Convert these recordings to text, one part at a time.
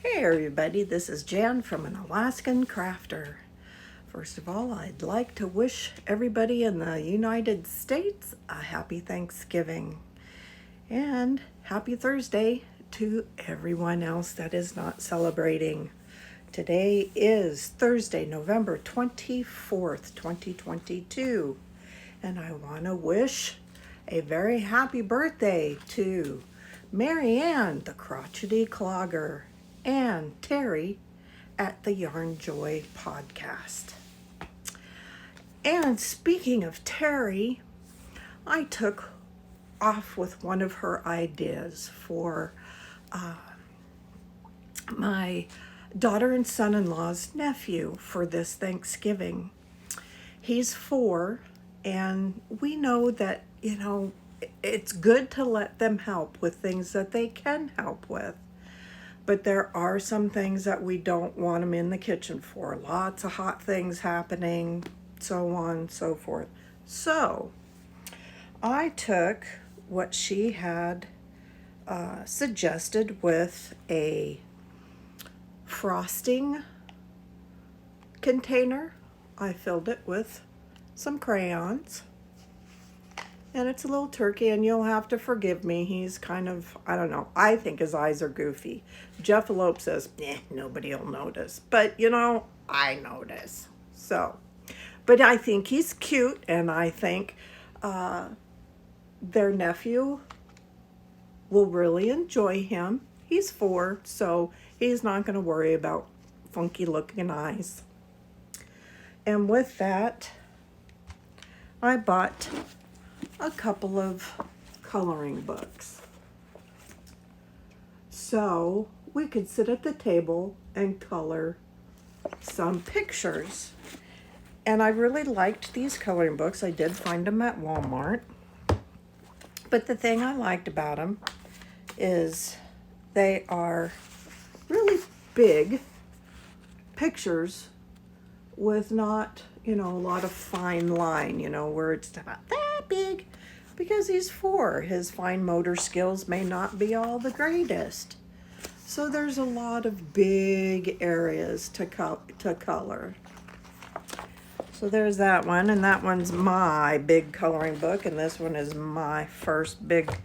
Hey everybody, this is Jan from an Alaskan Crafter. First of all, I'd like to wish everybody in the United States a happy Thanksgiving and happy Thursday to everyone else that is not celebrating. Today is Thursday, November 24th, 2022, and I want to wish a very happy birthday to Mary Ann, the crotchety clogger, and Terry at the Yarn Joy podcast. And speaking of Terry, I took off with one of her ideas for my daughter and son-in-law's nephew for this Thanksgiving. He's 4, and we know that, it's good to let them help with things that they can help with. But there are some things that we don't want them in the kitchen for. Lots of hot things happening, so on and so forth. So I took what she had suggested with a frosting container. I filled it with some crayons. And it's a little turkey, and you'll have to forgive me. He's kind of, I don't know, I think his eyes are goofy. Jeff Elope says, nobody will notice. But, I notice. So, but I think he's cute, and I think their nephew will really enjoy him. He's 4, so he's not going to worry about funky looking eyes. And with that, I bought a couple of coloring books, so we could sit at the table and color some pictures. And I really liked these coloring books. I did find them at Walmart, but the thing I liked about them is they are really big pictures with not, a lot of fine line, where it's about that big, because he's 4. His fine motor skills may not be all the greatest. So there's a lot of big areas to color. So there's that one, and that one's my big coloring book, and this one is my first big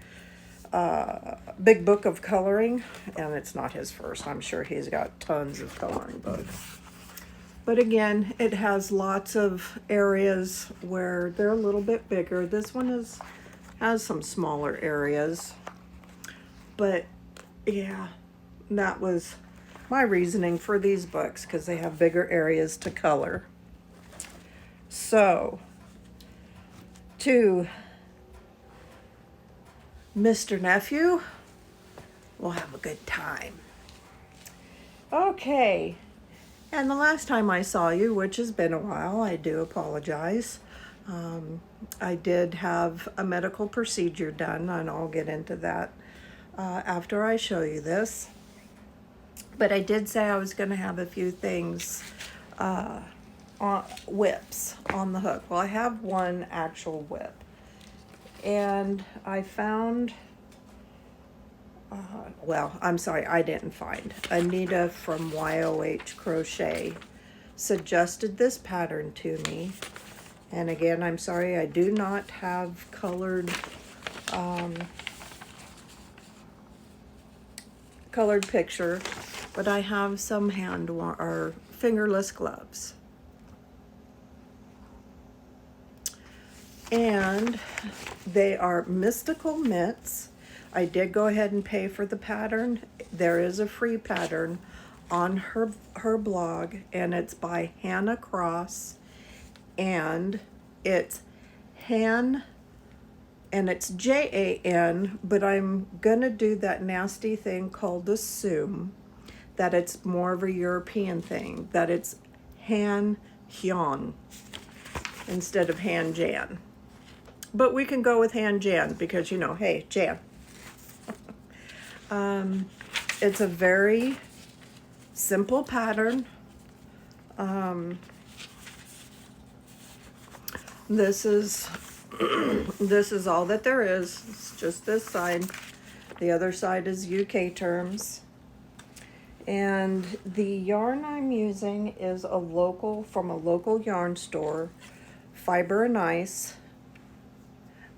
book of coloring, and it's not his first. I'm sure he's got tons of coloring books. But again, it has lots of areas where they're a little bit bigger. This one has some smaller areas. But yeah, that was my reasoning for these books, because they have bigger areas to color. So, to Mr. Nephew, we'll have a good time. Okay. And the last time I saw you, which has been a while, I do apologize. I did have a medical procedure done, and I'll get into that after I show you this. But I did say I was going to have a few things, whips on the hook. Well, I have one actual whip. And I found... I'm sorry, I didn't find. Anita from YOH Crochet suggested this pattern to me. And again, I'm sorry, I do not have colored picture, but I have some or fingerless gloves. And they are Mystical Mitts. I did go ahead and pay for the pattern. There is a free pattern on her blog, and it's by Hannah Cross, and it's Han, and it's Jan, but I'm gonna do that nasty thing called assume that it's more of a European thing, that it's Han Hyun instead of Han Jan. But we can go with Han Jan because, hey, Jan. It's a very simple pattern. This is all that there is. It's just this side. The other side is UK terms. And the yarn I'm using is from a local yarn store, Fiber and Ice,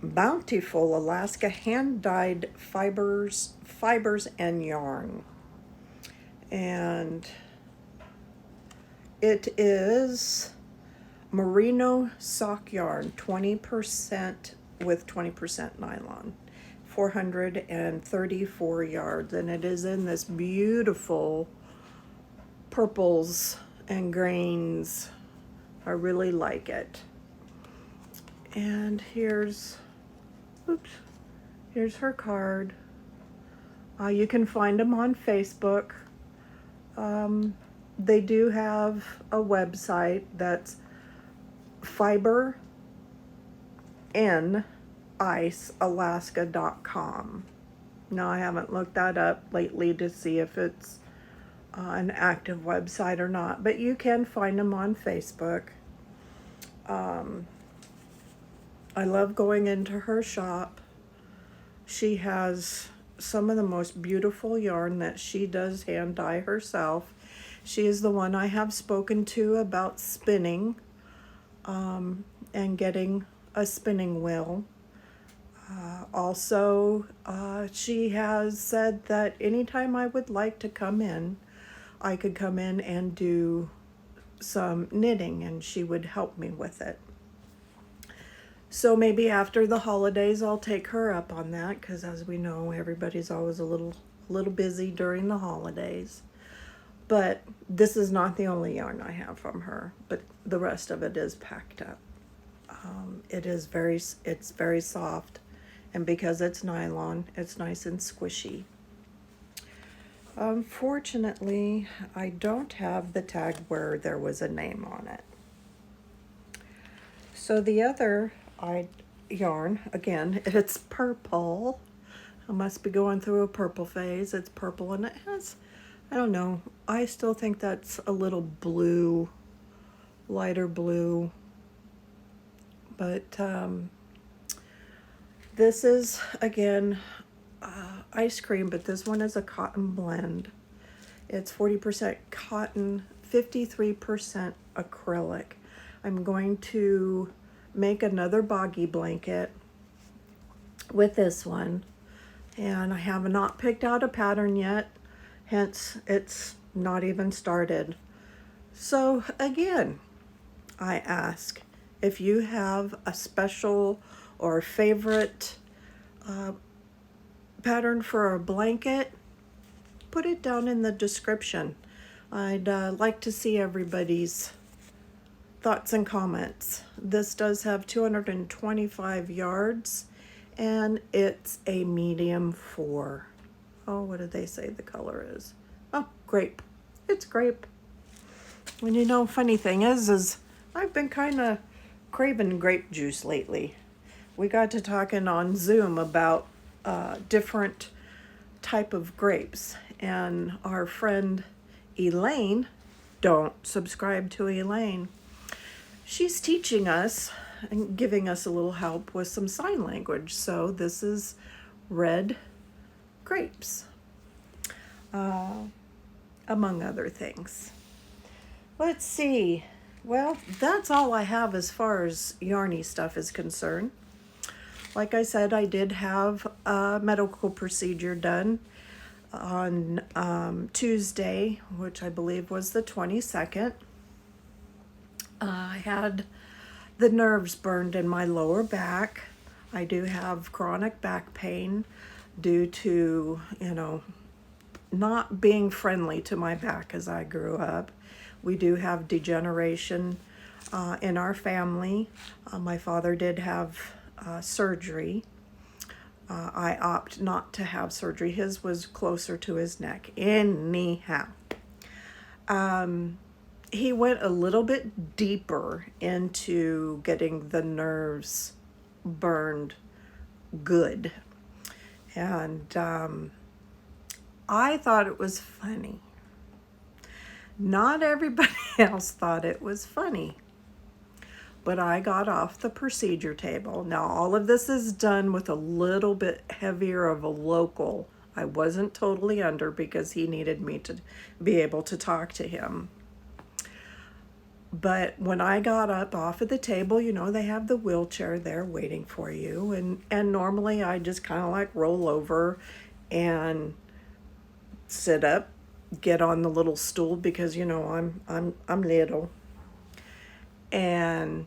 Bountiful Alaska hand-dyed fibers and yarn. And it is merino sock yarn, 20% with 20% nylon, 434 yards, and it is in this beautiful purples and greens. I really like it. And here's her card. You can find them on Facebook. They do have a website that's fibericealaska.com. Now, I haven't looked that up lately to see if it's an active website or not, but you can find them on Facebook. I love going into her shop. She has some of the most beautiful yarn that she does hand dye herself. She is the one I have spoken to about spinning and getting a spinning wheel. Also, she has said that anytime I would like to come in, I could come in and do some knitting, and she would help me with it. So maybe after the holidays, I'll take her up on that, because as we know, everybody's always a little busy during the holidays. But this is not the only yarn I have from her, but the rest of it is packed up. It's very soft, and because it's nylon, it's nice and squishy. Unfortunately, I don't have the tag where there was a name on it. So the other yarn, again, it's purple. I must be going through a purple phase. It's purple, and it has, I don't know, I still think that's a little blue, lighter blue. But this is, again, ice cream, but this one is a cotton blend. It's 40% cotton, 53% acrylic. I'm going to make another boggy blanket with this one, and I have not picked out a pattern yet, hence it's not even started. So again, I ask if you have a special or favorite pattern for a blanket, put it down in the description. I'd like to see everybody's thoughts and comments. This does have 225 yards, and it's a medium 4. Oh, what did they say the color is? Oh, grape. It's grape. And you know, funny thing is I've been kind of craving grape juice lately. We got to talking on Zoom about different type of grapes, and our friend Elaine, don't subscribe to Elaine, she's teaching us and giving us a little help with some sign language. So this is red grapes, among other things. Let's see. Well, that's all I have as far as yarny stuff is concerned. Like I said, I did have a medical procedure done on Tuesday, which I believe was the 22nd. I had the nerves burned in my lower back. I do have chronic back pain due to, not being friendly to my back as I grew up. We do have degeneration in our family. My father did have surgery. I opt not to have surgery. His was closer to his neck. Anyhow, he went a little bit deeper into getting the nerves burned good. And I thought it was funny. Not everybody else thought it was funny. But I got off the procedure table. Now, all of this is done with a little bit heavier of a local I wasn't totally under because he needed me to be able to talk to him. But when I got up off of the table, you know, they have the wheelchair there waiting for you. And normally I just kind of like roll over and sit up, get on the little stool because, you know, I'm little, and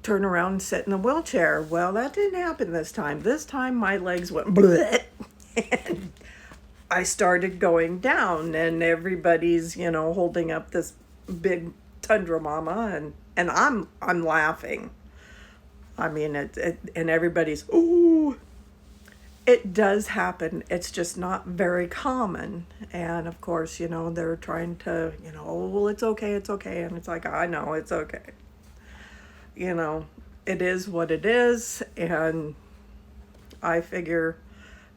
turn around and sit in the wheelchair. Well, that didn't happen this time. This time my legs went bleh, and I started going down, and everybody's, you know, holding up this big tundra mama, and I'm laughing. I mean, and everybody's, ooh. It does happen. It's just not very common. And of course, you know, they're trying to, you know, oh, well, it's okay, it's okay. And it's like, I know, it's okay. You know, it is what it is. And I figure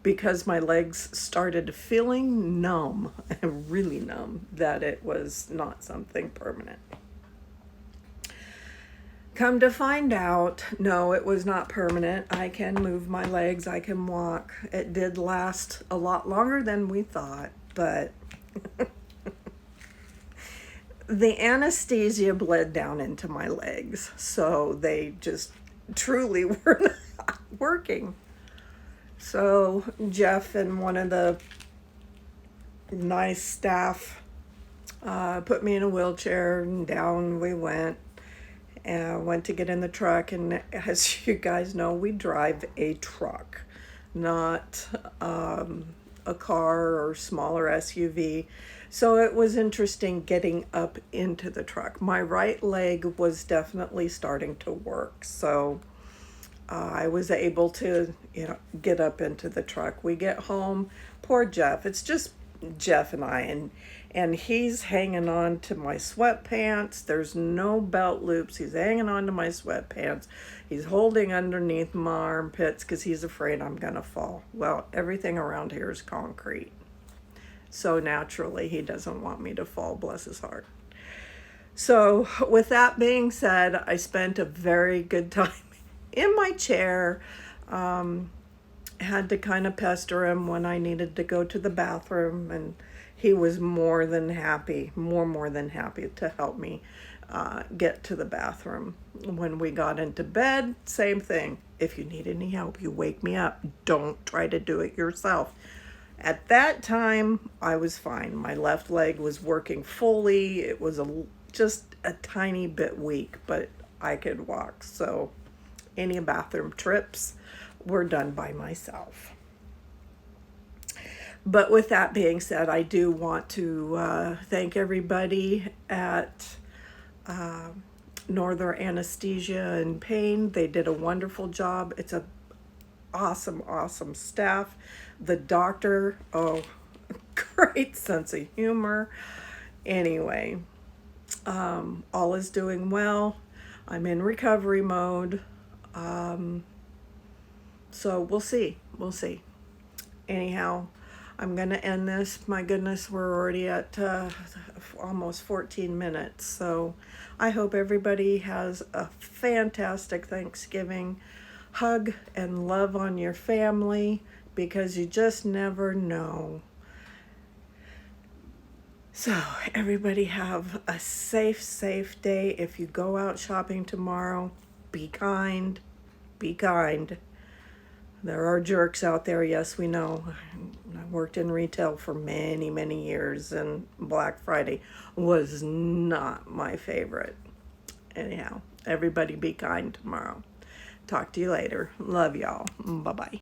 because my legs started feeling numb, really numb, that it was not something permanent. Come to find out, no, it was not permanent. I can move my legs, I can walk. It did last a lot longer than we thought, but the anesthesia bled down into my legs, so they just truly were not working. So Jeff and one of the nice staff put me in a wheelchair, and down we went. And I went to get in the truck, and as you guys know, we drive a truck, not a car or smaller SUV. So it was interesting getting up into the truck. My right leg was definitely starting to work, so I was able to, you know, get up into the truck. We get home, poor Jeff. It's just Jeff and I, and he's hanging on to my sweatpants. There's no belt loops. He's hanging on to my sweatpants. He's holding underneath my armpits because he's afraid I'm gonna fall. Well, everything around here is concrete, so naturally he doesn't want me to fall, bless his heart. So with that being said, I spent a very good time in my chair. Had to kind of pester him when I needed to go to the bathroom, and he was more than happy to help me get to the bathroom. When we got into bed, same thing. If you need any help, you wake me up. Don't try to do it yourself. At that time, I was fine. My left leg was working fully. It was just a tiny bit weak, but I could walk. So any bathroom trips were done by myself. But with that being said, I do want to thank everybody at Northern Anesthesia and Pain. They did a wonderful job. It's a awesome staff. The doctor, oh, great sense of humor. Anyway, all is doing well. I'm in recovery mode. So we'll see. Anyhow, I'm going to end this. My goodness, we're already at almost 14 minutes. So I hope everybody has a fantastic Thanksgiving. Hug and love on your family, because you just never know. So everybody have a safe day. If you go out shopping tomorrow, be kind. There are jerks out there, yes, we know. I worked in retail for many years, and Black Friday was not my favorite. Anyhow, everybody be kind tomorrow. Talk to you later. Love y'all. Bye-bye.